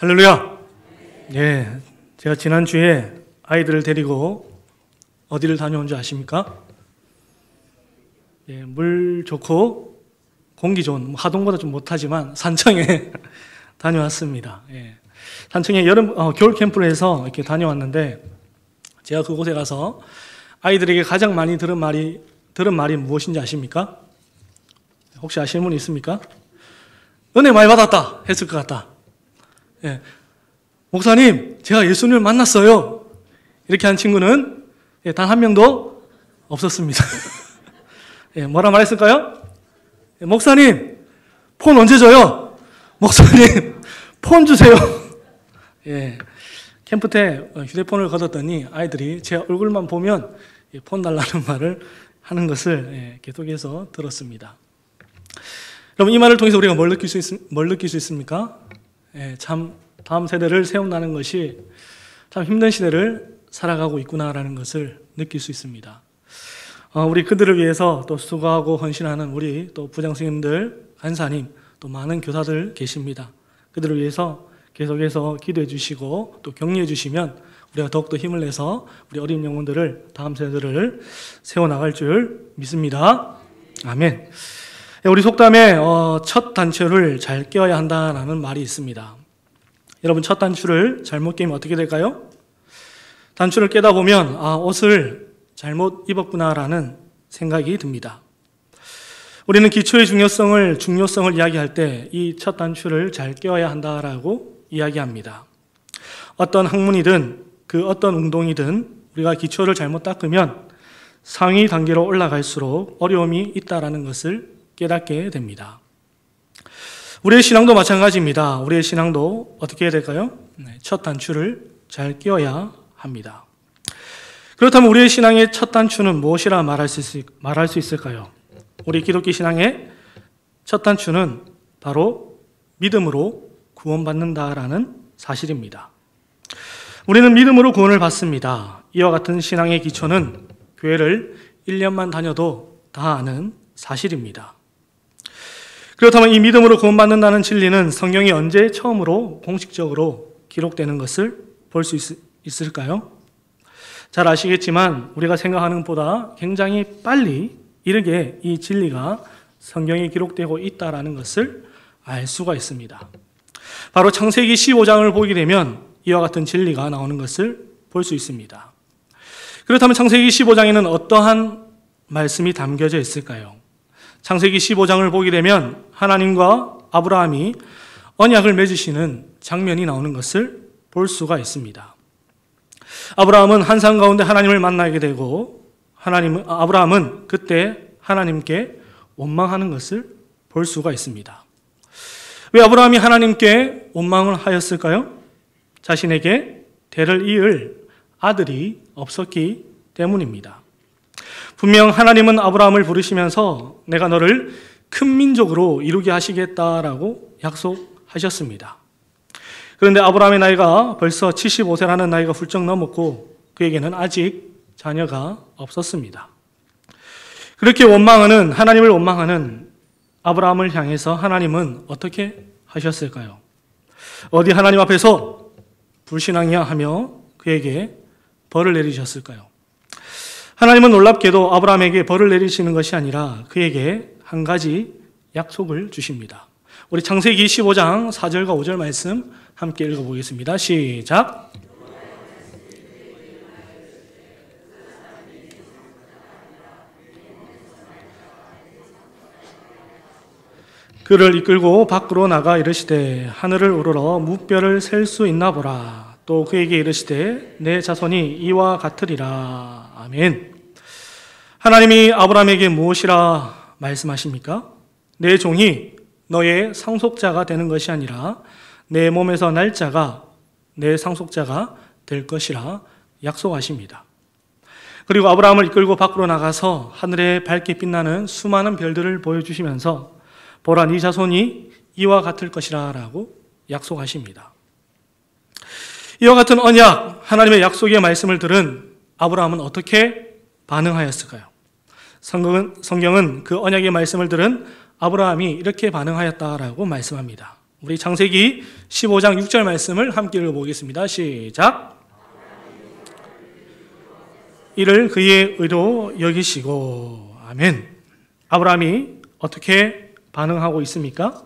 할렐루야. 예, 제가 지난주에 아이들을 데리고 어디를 다녀온 줄 아십니까? 예, 물 좋고 공기 좋은, 하동보다 좀 못하지만 산청에 다녀왔습니다. 예, 산청에 겨울 캠프를 해서 이렇게 다녀왔는데, 제가 그곳에 가서 아이들에게 가장 많이 들은 말이 무엇인지 아십니까? 혹시 아시는 분 있습니까? 은혜 많이 받았다 했을 것 같다. 예, 목사님, 제가 예수님을 만났어요. 이렇게 한 친구는 단 한 명도 없었습니다. 예, 뭐라 말했을까요? 예, 목사님, 폰 언제 줘요? 목사님, 폰 주세요. 예, 캠프 때 휴대폰을 걷었더니 아이들이 제 얼굴만 보면 폰 달라는 말을 하는 것을 계속해서 들었습니다. 여러분, 이 말을 통해서 우리가 뭘 느낄 수 있습니까? 참 다음 세대를 세운다는 것이 참 힘든 시대를 살아가고 있구나라는 것을 느낄 수 있습니다. 우리 그들을 위해서 또 수고하고 헌신하는 우리 또 부장 선생님들, 간사님, 또 많은 교사들 계십니다. 그들을 위해서 계속해서 기도해 주시고 또 격려해 주시면 우리가 더욱더 힘을 내서 우리 어린 영혼들을, 다음 세대를 세워나갈 줄 믿습니다. 아멘. 우리 속담에 첫 단추를 잘 끼워야 한다는 말이 있습니다. 여러분, 첫 단추를 잘못 끼면 어떻게 될까요? 단추를 깨다 보면 옷을 잘못 입었구나라는 생각이 듭니다. 우리는 기초의 중요성을 이야기할 때 이 첫 단추를 잘 끼워야 한다라고 이야기합니다. 어떤 학문이든 그 어떤 운동이든 우리가 기초를 잘못 닦으면 상위 단계로 올라갈수록 어려움이 있다라는 것을 깨닫게 됩니다. 우리의 신앙도 마찬가지입니다. 우리의 신앙도 어떻게 해야 될까요? 첫 단추를 잘 끼워야 합니다. 그렇다면 우리의 신앙의 첫 단추는 무엇이라 말할 수 있을까요? 우리 기독교 신앙의 첫 단추는 바로 믿음으로 구원받는다라는 사실입니다. 우리는 믿음으로 구원을 받습니다. 이와 같은 신앙의 기초는 교회를 1년만 다녀도 다 아는 사실입니다. 그렇다면 이 믿음으로 구원받는다는 진리는 성경이 언제 처음으로 공식적으로 기록되는 것을 볼 수 있을까요? 잘 아시겠지만 우리가 생각하는 것보다 굉장히 빨리 이르게 이 진리가 성경에 기록되고 있다는 것을 알 수가 있습니다. 바로 창세기 15장을 보게 되면 이와 같은 진리가 나오는 것을 볼 수 있습니다. 그렇다면 창세기 15장에는 어떠한 말씀이 담겨져 있을까요? 창세기 15장을 보게 되면 하나님과 아브라함이 언약을 맺으시는 장면이 나오는 것을 볼 수가 있습니다. 아브라함은 한산 가운데 하나님을 만나게 되고 아브라함은 그때 하나님께 원망하는 것을 볼 수가 있습니다. 왜 아브라함이 하나님께 원망을 하였을까요? 자신에게 대를 이을 아들이 없었기 때문입니다. 분명 하나님은 아브라함을 부르시면서 내가 너를 큰 민족으로 이루게 하시겠다라고 약속하셨습니다. 그런데 아브라함의 나이가 벌써 75세라는 나이가 훌쩍 넘었고 그에게는 아직 자녀가 없었습니다. 그렇게 하나님을 원망하는 아브라함을 향해서 하나님은 어떻게 하셨을까요? 어디 하나님 앞에서 불신앙이야 하며 그에게 벌을 내리셨을까요? 하나님은 놀랍게도 아브라함에게 벌을 내리시는 것이 아니라 그에게 한 가지 약속을 주십니다. 우리 창세기 15장 4절과 5절 말씀 함께 읽어보겠습니다. 시작. 그를 이끌고 밖으로 나가 이르시되 하늘을 우러러 무뼈를 셀 수 있나 보라. 또 그에게 이르시되 내 자손이 이와 같으리라. 아멘. 하나님이 아브라함에게 무엇이라 말씀하십니까? 내 종이 너의 상속자가 되는 것이 아니라 내 몸에서 날 자가 내 상속자가 될 것이라 약속하십니다. 그리고 아브라함을 이끌고 밖으로 나가서 하늘에 밝게 빛나는 수많은 별들을 보여주시면서 보라, 네 자손이 이와 같을 것이라 라고 약속하십니다. 이와 같은 언약, 하나님의 약속의 말씀을 들은 아브라함은 어떻게 반응하였을까요? 성경은 그 언약의 말씀을 들은 아브라함이 이렇게 반응하였다라고 말씀합니다. 우리 창세기 15장 6절 말씀을 함께 읽어보겠습니다. 시작. 이를 그의 의로 여기시고. 아멘. 아브라함이 어떻게 반응하고 있습니까?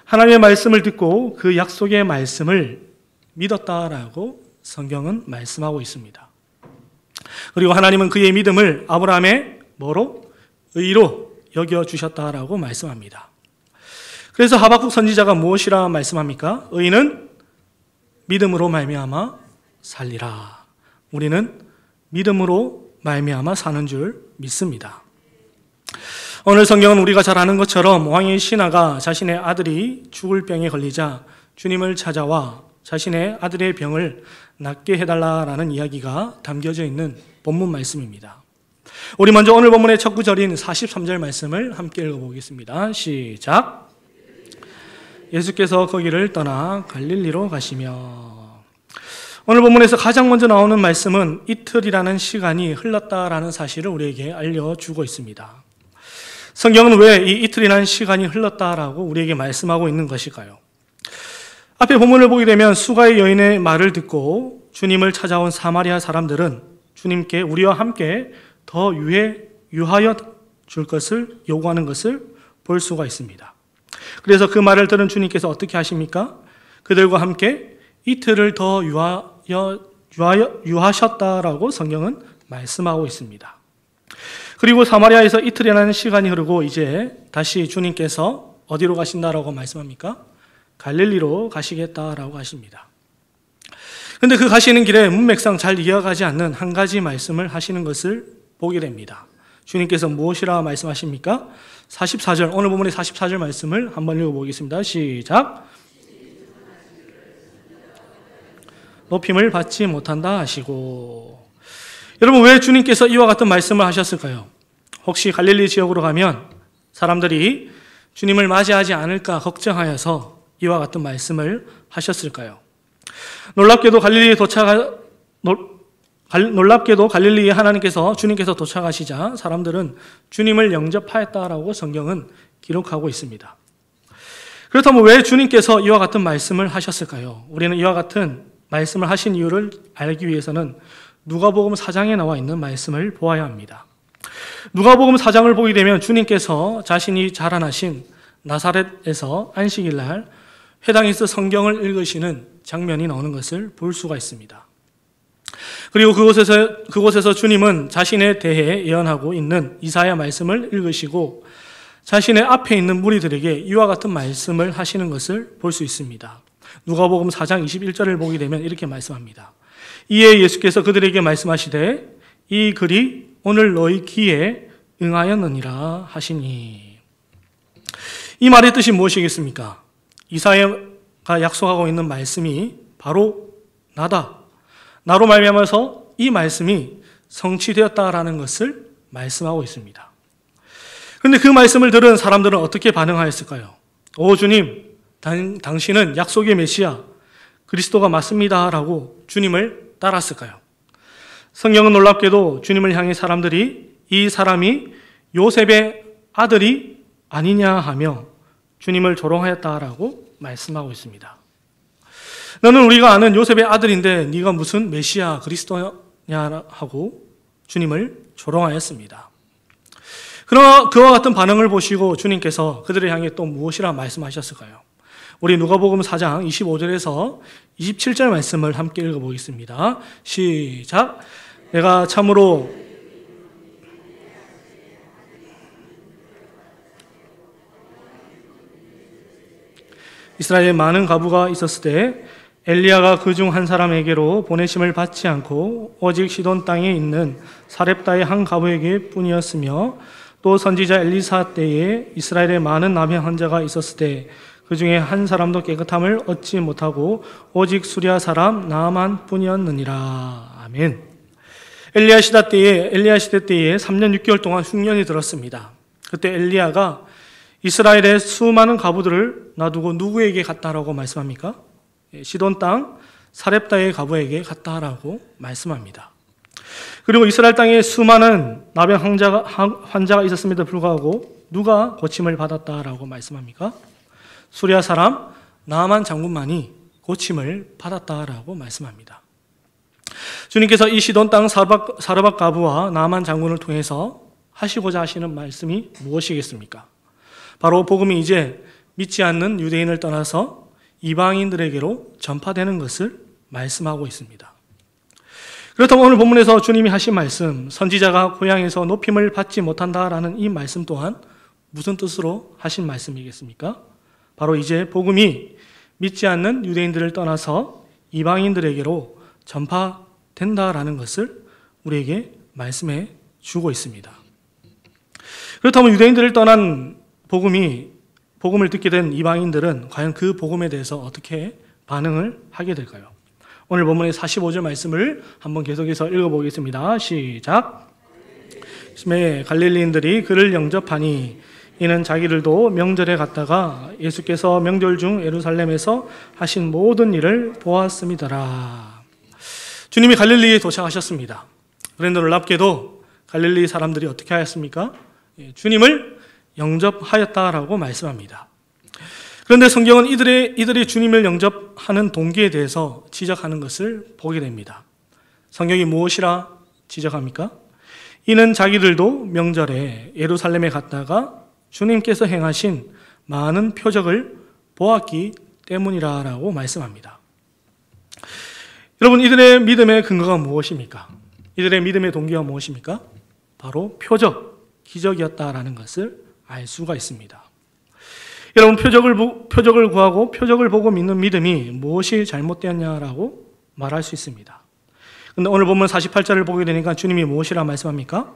하나님의 말씀을 듣고 그 약속의 말씀을 믿었다라고 성경은 말씀하고 있습니다. 그리고 하나님은 그의 믿음을 아브라함의 뭐로? 의로 여겨주셨다라고 말씀합니다. 그래서 하박국 선지자가 무엇이라 말씀합니까? 의인은 믿음으로 말미암아 살리라. 우리는 믿음으로 말미암아 사는 줄 믿습니다. 오늘 성경은 우리가 잘 아는 것처럼 왕인 신하가 자신의 아들이 죽을 병에 걸리자 주님을 찾아와 자신의 아들의 병을 낫게 해달라라는 이야기가 담겨져 있는 본문 말씀입니다. 우리 먼저 오늘 본문의 첫 구절인 43절 말씀을 함께 읽어보겠습니다. 시작. 예수께서 거기를 떠나 갈릴리로 가시며. 오늘 본문에서 가장 먼저 나오는 말씀은 이틀이라는 시간이 흘렀다라는 사실을 우리에게 알려주고 있습니다. 성경은 왜 이 이틀이라는 시간이 흘렀다라고 우리에게 말씀하고 있는 것일까요? 앞에 본문을 보게 되면 수가의 여인의 말을 듣고 주님을 찾아온 사마리아 사람들은 주님께 우리와 함께 더 유하여 줄 것을 요구하는 것을 볼 수가 있습니다. 그래서 그 말을 들은 주님께서 어떻게 하십니까? 그들과 함께 이틀을 더 유하셨다라고 성경은 말씀하고 있습니다. 그리고 사마리아에서 이틀이라는 시간이 흐르고 이제 다시 주님께서 어디로 가신다라고 말씀합니까? 갈릴리로 가시겠다라고 하십니다. 그런데 그 가시는 길에 문맥상 잘 이어가지 않는 한 가지 말씀을 하시는 것을 보게 됩니다. 주님께서 무엇이라 말씀하십니까? 44절, 오늘 본문의 44절 말씀을 한번 읽어보겠습니다. 시작. 높임을 받지 못한다 하시고. 여러분, 왜 주님께서 이와 같은 말씀을 하셨을까요? 혹시 갈릴리 지역으로 가면 사람들이 주님을 맞이하지 않을까 걱정하여서 이와 같은 말씀을 하셨을까요? 놀랍게도 갈릴리에 주님께서 도착하시자 사람들은 주님을 영접하였다라고 성경은 기록하고 있습니다. 그렇다면 왜 주님께서 이와 같은 말씀을 하셨을까요? 우리는 이와 같은 말씀을 하신 이유를 알기 위해서는 누가복음 4장에 나와 있는 말씀을 보아야 합니다. 누가복음 4장을 보게 되면 주님께서 자신이 자라나신 나사렛에서 안식일 날 회당에서 성경을 읽으시는 장면이 나오는 것을 볼 수가 있습니다. 그리고 그곳에서 주님은 자신에 대해 예언하고 있는 이사야 말씀을 읽으시고 자신의 앞에 있는 무리들에게 이와 같은 말씀을 하시는 것을 볼 수 있습니다. 누가복음 4장 21절을 보게 되면 이렇게 말씀합니다. 이에 예수께서 그들에게 말씀하시되 이 글이 오늘 너희 귀에 응하였느니라 하시니. 이 말의 뜻이 무엇이겠습니까? 이사야가 약속하고 있는 말씀이 바로 나로 말미암아서 이 말씀이 성취되었다라는 것을 말씀하고 있습니다. 그런데 그 말씀을 들은 사람들은 어떻게 반응하였을까요? 오 주님, 당신은 약속의 메시아 그리스도가 맞습니다 라고 주님을 따랐을까요? 성경은 놀랍게도 주님을 향해 사람들이 이 사람이 요셉의 아들이 아니냐 하며 주님을 조롱하였다라고 말씀하고 있습니다. 너는 우리가 아는 요셉의 아들인데 네가 무슨 메시아 그리스도냐 하고 주님을 조롱하였습니다. 그러나 그와 같은 반응을 보시고 주님께서 그들을 향해 또 무엇이라 말씀하셨을까요? 우리 누가복음 4장 25절에서 27절 말씀을 함께 읽어보겠습니다. 시작. 내가 참으로 이스라엘에 많은 과부가 있었을 때 엘리야가 그중 한 사람에게로 보내심을 받지 않고 오직 시돈 땅에 있는 사렙다의 한 과부에게 뿐이었으며 또 선지자 엘리사 때에 이스라엘에 많은 남의 환자가 있었을 때 그 중에 한 사람도 깨끗함을 얻지 못하고 오직 수리아 사람 나아만 뿐이었느니라. 아멘. 엘리야 시대 때에 3년 6개월 동안 흉년이 들었습니다. 그때 엘리야가 이스라엘의 수많은 과부들을 놔두고 누구에게 갔다라고 말씀합니까? 시돈 땅 사렙다의 과부에게 갔다라고 말씀합니다. 그리고 이스라엘 땅에 수많은 나병 환자가 있었음에도 불구하고 누가 고침을 받았다라고 말씀합니까? 수리아 사람 나만 장군만이 고침을 받았다라고 말씀합니다. 주님께서 이 시돈 땅 사르밧 가부와 나만 장군을 통해서 하시고자 하시는 말씀이 무엇이겠습니까? 바로 복음이 이제 믿지 않는 유대인을 떠나서 이방인들에게로 전파되는 것을 말씀하고 있습니다. 그렇다면 오늘 본문에서 주님이 하신 말씀, 선지자가 고향에서 높임을 받지 못한다라는 이 말씀 또한 무슨 뜻으로 하신 말씀이겠습니까? 바로 이제 복음이 믿지 않는 유대인들을 떠나서 이방인들에게로 전파된다라는 것을 우리에게 말씀해 주고 있습니다. 그렇다면 유대인들을 떠난 복음을 듣게 된 이방인들은 과연 그 복음에 대해서 어떻게 반응을 하게 될까요? 오늘 본문의 45절 말씀을 한번 계속해서 읽어보겠습니다. 시작. 갈릴리인들이 그를 영접하니 이는 자기들도 명절에 갔다가 예수께서 명절 중 예루살렘에서 하신 모든 일을 보았음이더라. 주님이 갈릴리에 도착하셨습니다. 그런데 놀랍게도 갈릴리 사람들이 어떻게 하였습니까? 주님을 영접하였다라고 말씀합니다. 그런데 성경은 이들이 주님을 영접하는 동기에 대해서 지적하는 것을 보게 됩니다. 성경이 무엇이라 지적합니까? 이는 자기들도 명절에 예루살렘에 갔다가 주님께서 행하신 많은 표적을 보았기 때문이라고 말씀합니다. 여러분, 이들의 믿음의 근거가 무엇입니까? 이들의 믿음의 동기가 무엇입니까? 바로 표적, 기적이었다라는 것을 알 수가 있습니다. 여러분, 표적을 구하고 표적을 보고 믿는 믿음이 무엇이 잘못되었냐라고 말할 수 있습니다. 그런데 오늘 본문 48절을 보게 되니까 주님이 무엇이라 말씀합니까?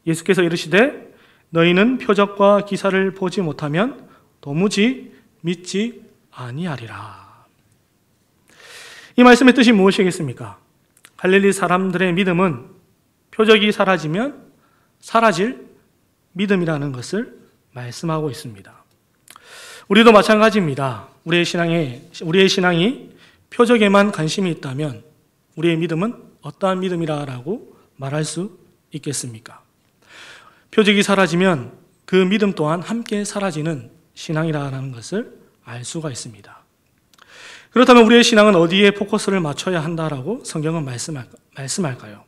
예수께서 이르시되 너희는 표적과 기사를 보지 못하면 도무지 믿지 아니하리라. 이 말씀의 뜻이 무엇이겠습니까? 갈릴리 사람들의 믿음은 표적이 사라지면 사라질 믿음이라는 것을 말씀하고 있습니다. 우리도 마찬가지입니다. 우리의 신앙이 표적에만 관심이 있다면 우리의 믿음은 어떠한 믿음이라고 말할 수 있겠습니까? 표적이 사라지면 그 믿음 또한 함께 사라지는 신앙이라는 것을 알 수가 있습니다. 그렇다면 우리의 신앙은 어디에 포커스를 맞춰야 한다라고 성경은 말씀할까요?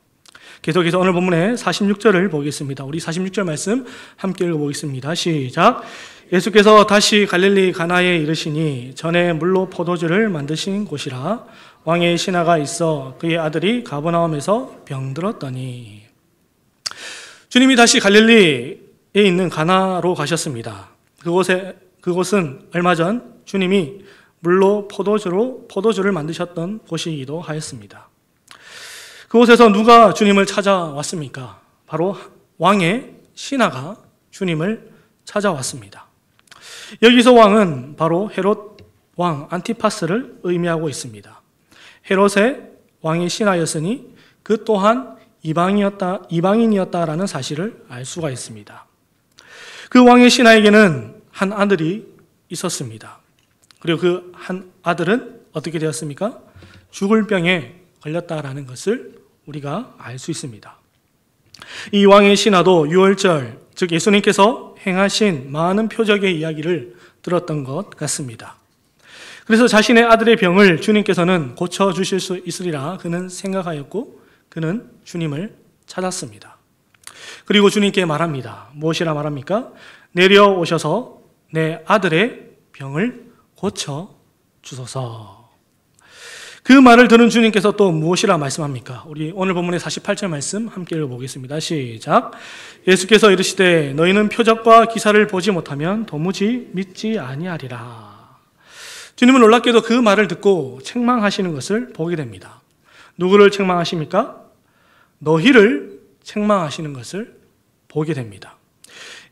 계속해서 오늘 본문의 46절을 보겠습니다. 우리 46절 말씀 함께 읽어보겠습니다. 시작. 예수께서 다시 갈릴리 가나에 이르시니 전에 물로 포도주를 만드신 곳이라 왕의 신하가 있어 그의 아들이 가버나움에서 병들었더니. 주님이 다시 갈릴리에 있는 가나로 가셨습니다. 그곳은 얼마 전 주님이 물로 포도주를 만드셨던 곳이기도 하였습니다. 그곳에서 누가 주님을 찾아왔습니까? 바로 왕의 신하가 주님을 찾아왔습니다. 여기서 왕은 바로 헤롯 왕 안티파스를 의미하고 있습니다. 헤롯의 왕의 신하였으니 그 또한 이방인이었다라는 사실을 알 수가 있습니다. 그 왕의 신하에게는 한 아들이 있었습니다. 그리고 그 한 아들은 어떻게 되었습니까? 죽을 병에 걸렸다라는 것을 우리가 알 수 있습니다. 이 왕의 신하도 유월절, 즉 예수님께서 행하신 많은 표적의 이야기를 들었던 것 같습니다. 그래서 자신의 아들의 병을 주님께서는 고쳐주실 수 있으리라 그는 생각하였고 그는 주님을 찾았습니다. 그리고 주님께 말합니다. 무엇이라 말합니까? 내려오셔서 내 아들의 병을 고쳐주소서. 그 말을 들은 주님께서 또 무엇이라 말씀합니까? 우리 오늘 본문의 48절 말씀 함께 읽어보겠습니다. 시작. 예수께서 이르시되 너희는 표적과 기사를 보지 못하면 도무지 믿지 아니하리라. 주님은 놀랍게도 그 말을 듣고 책망하시는 것을 보게 됩니다. 누구를 책망하십니까? 너희를 책망하시는 것을 보게 됩니다.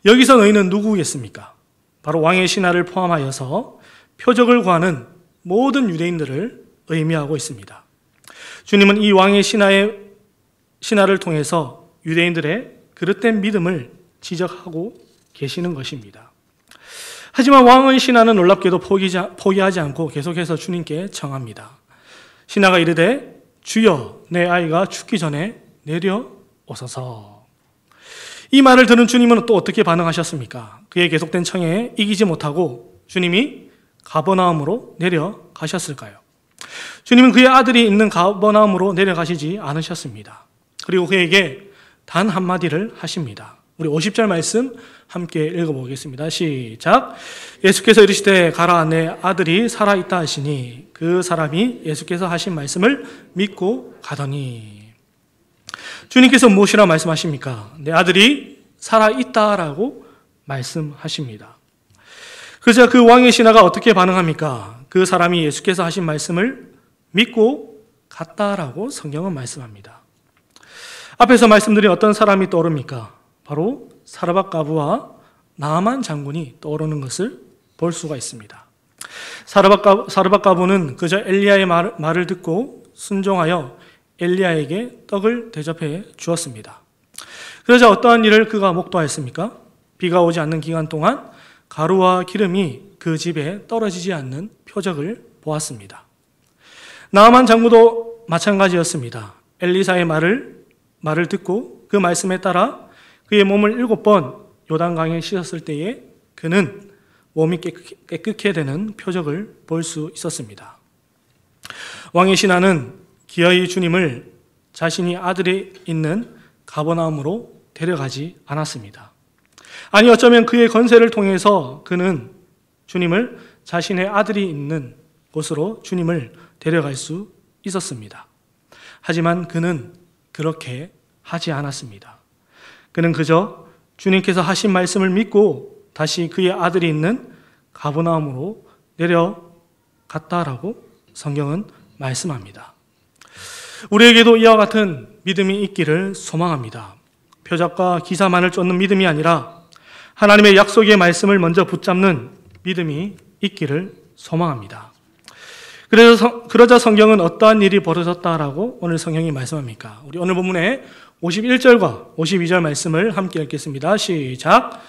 여기서 너희는 누구겠습니까? 바로 왕의 신하를 포함하여서 표적을 구하는 모든 유대인들을 의미하고 있습니다. 주님은 이 왕의 신하를 통해서 유대인들의 그릇된 믿음을 지적하고 계시는 것입니다. 하지만 왕의 신하는 놀랍게도 포기하지 않고 계속해서 주님께 청합니다. 신하가 이르되 주여 내 아이가 죽기 전에 내려오소서. 이 말을 들은 주님은 또 어떻게 반응하셨습니까? 그의 계속된 청에 이기지 못하고 주님이 가버나움으로 내려가셨을까요? 주님은 그의 아들이 있는 가버나움으로 내려가시지 않으셨습니다. 그리고 그에게 단 한마디를 하십니다. 우리 50절 말씀 함께 읽어보겠습니다. 시작. 예수께서 이르시되 가라, 내 아들이 살아있다 하시니 그 사람이 예수께서 하신 말씀을 믿고 가더니. 주님께서 무엇이라 말씀하십니까? 내 아들이 살아있다라고 말씀하십니다. 그러자 그 왕의 신하가 어떻게 반응합니까? 그 사람이 예수께서 하신 말씀을 믿고 갔다라고 성경은 말씀합니다. 앞에서 말씀드린 어떤 사람이 떠오릅니까? 바로 사르밧가브와 나아만 장군이 떠오르는 것을 볼 수가 있습니다. 사르밧가브는 그저 엘리야의 말을 듣고 순종하여 엘리야에게 떡을 대접해 주었습니다. 그러자 어떠한 일을 그가 목도하였습니까? 비가 오지 않는 기간 동안 가루와 기름이 그 집에 떨어지지 않는 표적을 보았습니다. 나아만 장군도 마찬가지였습니다. 엘리사의 말을 듣고 그 말씀에 따라 그의 몸을 7번 요단강에 씻었을 때에 그는 몸이 깨끗게 되는 표적을 볼 수 있었습니다. 왕의 신하는 기어이 주님을 자신이 아들이 있는 가버나움으로 데려가지 않았습니다. 아니 어쩌면 그의 건세를 통해서 그는 주님을 자신의 아들이 있는 곳으로 주님을 데려갈 수 있었습니다. 하지만 그는 그렇게 하지 않았습니다. 그는 그저 주님께서 하신 말씀을 믿고 다시 그의 아들이 있는 가버나움으로 내려갔다라고 성경은 말씀합니다. 우리에게도 이와 같은 믿음이 있기를 소망합니다. 표적과 기사만을 쫓는 믿음이 아니라 하나님의 약속의 말씀을 먼저 붙잡는 믿음이 있기를 소망합니다. 그러자 성경은 어떠한 일이 벌어졌다라고 오늘 성경이 말씀합니까? 우리 오늘 본문에 51절과 52절 말씀을 함께 읽겠습니다. 시작.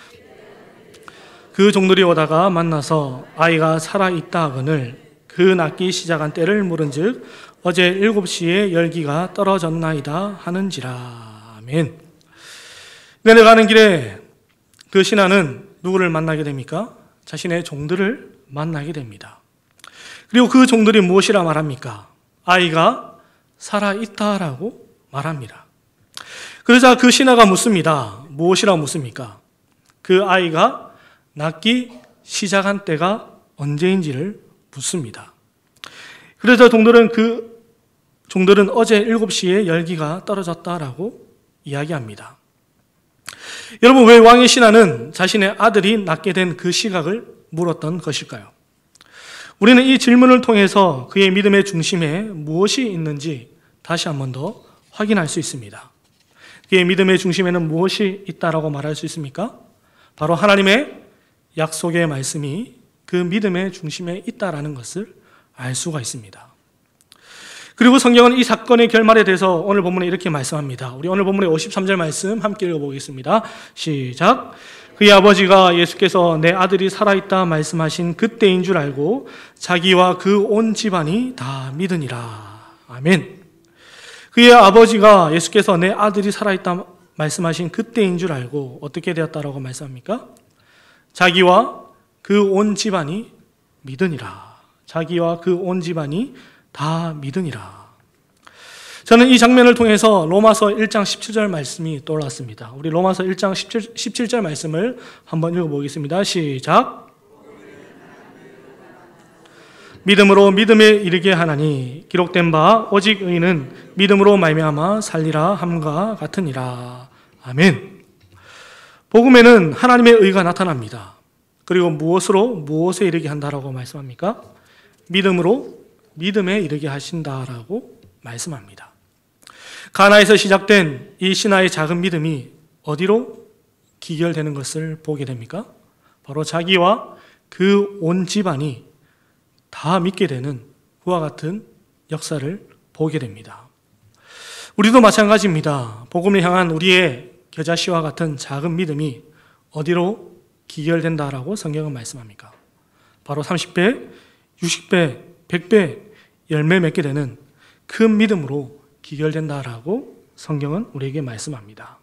그 종들이 오다가 만나서 아이가 살아있다 하거늘 그 낳기 시작한 때를 물은즉 어제 7시에 열기가 떨어졌나이다 하는지라. 아멘. 내려가는 길에 그 신하는 누구를 만나게 됩니까? 자신의 종들을 만나게 됩니다. 그리고 그 종들이 무엇이라 말합니까? 아이가 살아있다라고 말합니다. 그러자 그 신하가 묻습니다. 무엇이라고 묻습니까? 그 아이가 낳기 시작한 때가 언제인지를 묻습니다. 그러자 종들은 어제 7시에 열기가 떨어졌다라고 이야기합니다. 여러분, 왜 왕의 신하는 자신의 아들이 낳게 된 그 시각을 물었던 것일까요? 우리는 이 질문을 통해서 그의 믿음의 중심에 무엇이 있는지 다시 한 번 더 확인할 수 있습니다. 그의 믿음의 중심에는 무엇이 있다라고 말할 수 있습니까? 바로 하나님의 약속의 말씀이 그 믿음의 중심에 있다라는 것을 알 수가 있습니다. 그리고 성경은 이 사건의 결말에 대해서 오늘 본문에 이렇게 말씀합니다. 우리 오늘 본문의 53절 말씀 함께 읽어보겠습니다. 시작. 그의 아버지가 예수께서 내 아들이 살아있다 말씀하신 그때인 줄 알고 자기와 그 온 집안이 다 믿으니라. 아멘. 그의 아버지가 예수께서 내 아들이 살아있다 말씀하신 그때인 줄 알고 어떻게 되었다라고 말씀합니까? 자기와 그 온 집안이 믿으니라. 자기와 그 온 집안이 다 믿으니라. 저는 이 장면을 통해서 로마서 1장 17절 말씀이 떠올랐습니다. 우리 로마서 1장 17절 말씀을 한번 읽어보겠습니다. 시작. 믿음으로 믿음에 이르게 하나니 기록된 바 오직 의인은 믿음으로 말미암아 살리라 함과 같으니라. 아멘. 복음에는 하나님의 의가 나타납니다. 그리고 무엇에 이르게 한다라고 말씀합니까? 믿음으로 믿음에 이르게 하신다라고 말씀합니다. 가나에서 시작된 이 신하의 작은 믿음이 어디로 기결되는 것을 보게 됩니까? 바로 자기와 그 온 집안이 다 믿게 되는 그와 같은 역사를 보게 됩니다. 우리도 마찬가지입니다. 복음을 향한 우리의 겨자씨와 같은 작은 믿음이 어디로 기결된다라고 성경은 말씀합니까? 바로 30배, 60배, 100배 열매 맺게 되는 큰 믿음으로 기결된다라고 성경은 우리에게 말씀합니다.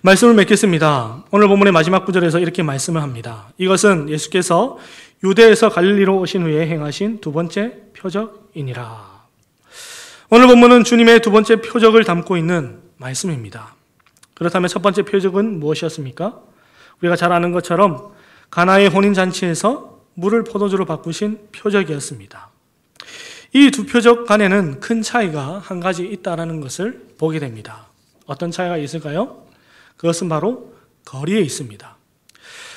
말씀을 맺겠습니다. 오늘 본문의 마지막 구절에서 이렇게 말씀을 합니다. 이것은 예수께서 유대에서 갈릴리로 오신 후에 행하신 두 번째 표적이니라. 오늘 본문은 주님의 두 번째 표적을 담고 있는 말씀입니다. 그렇다면 첫 번째 표적은 무엇이었습니까? 우리가 잘 아는 것처럼 가나의 혼인잔치에서 물을 포도주로 바꾸신 표적이었습니다. 이 두 표적 간에는 큰 차이가 한 가지 있다는 것을 보게 됩니다. 어떤 차이가 있을까요? 그것은 바로 거리에 있습니다.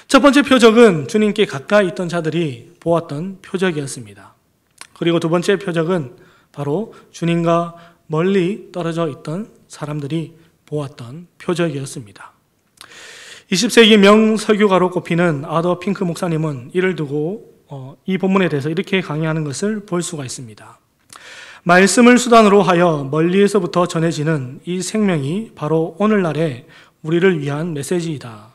첫 번째 표적은 주님께 가까이 있던 자들이 보았던 표적이었습니다. 그리고 두 번째 표적은 바로 주님과 멀리 떨어져 있던 사람들이 보았던 표적이었습니다. 20세기 명설교가로 꼽히는 아더 핑크 목사님은 이를 두고 이 본문에 대해서 이렇게 강의하는 것을 볼 수가 있습니다. 말씀을 수단으로 하여 멀리에서부터 전해지는 이 생명이 바로 오늘날의 우리를 위한 메시지이다.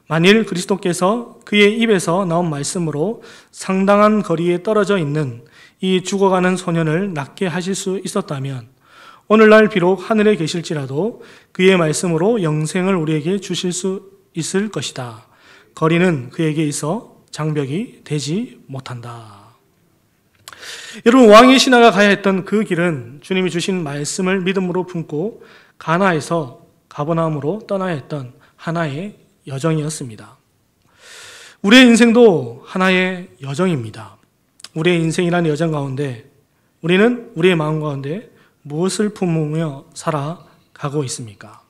만일 그리스도께서 그의 입에서 나온 말씀으로 상당한 거리에 떨어져 있는 이 죽어가는 소년을 낫게 하실 수 있었다면 오늘날 비록 하늘에 계실지라도 그의 말씀으로 영생을 우리에게 주실 수 있을 것이다. 거리는 그에게 있어 장벽이 되지 못한다. 여러분, 왕의 신하가 가야 했던 그 길은 주님이 주신 말씀을 믿음으로 품고 가나에서 가버나움으로 떠나야 했던 하나의 여정이었습니다. 우리의 인생도 하나의 여정입니다. 우리의 인생이라는 여정 가운데 우리는 우리의 마음 가운데 무엇을 품으며 살아가고 있습니까?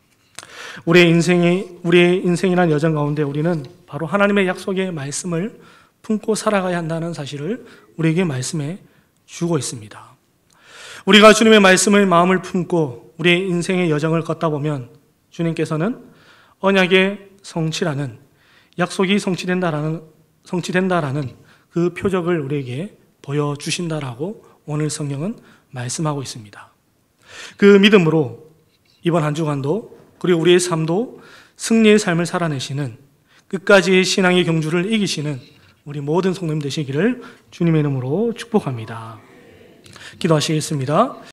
우리의 인생이라는 여정 가운데 우리는 바로 하나님의 약속의 말씀을 품고 살아가야 한다는 사실을 우리에게 말씀해 주고 있습니다. 우리가 주님의 말씀을 마음을 품고 우리의 인생의 여정을 걷다 보면 주님께서는 언약의 성취라는 약속이 성취된다라는 그 표적을 우리에게 보여주신다라고 오늘 성경은 말씀하고 있습니다. 그 믿음으로 이번 한 주간도 그리고 우리의 삶도 승리의 삶을 살아내시는 끝까지의 신앙의 경주를 이기시는 우리 모든 성도님 되시기를 주님의 이름으로 축복합니다. 기도하시겠습니다.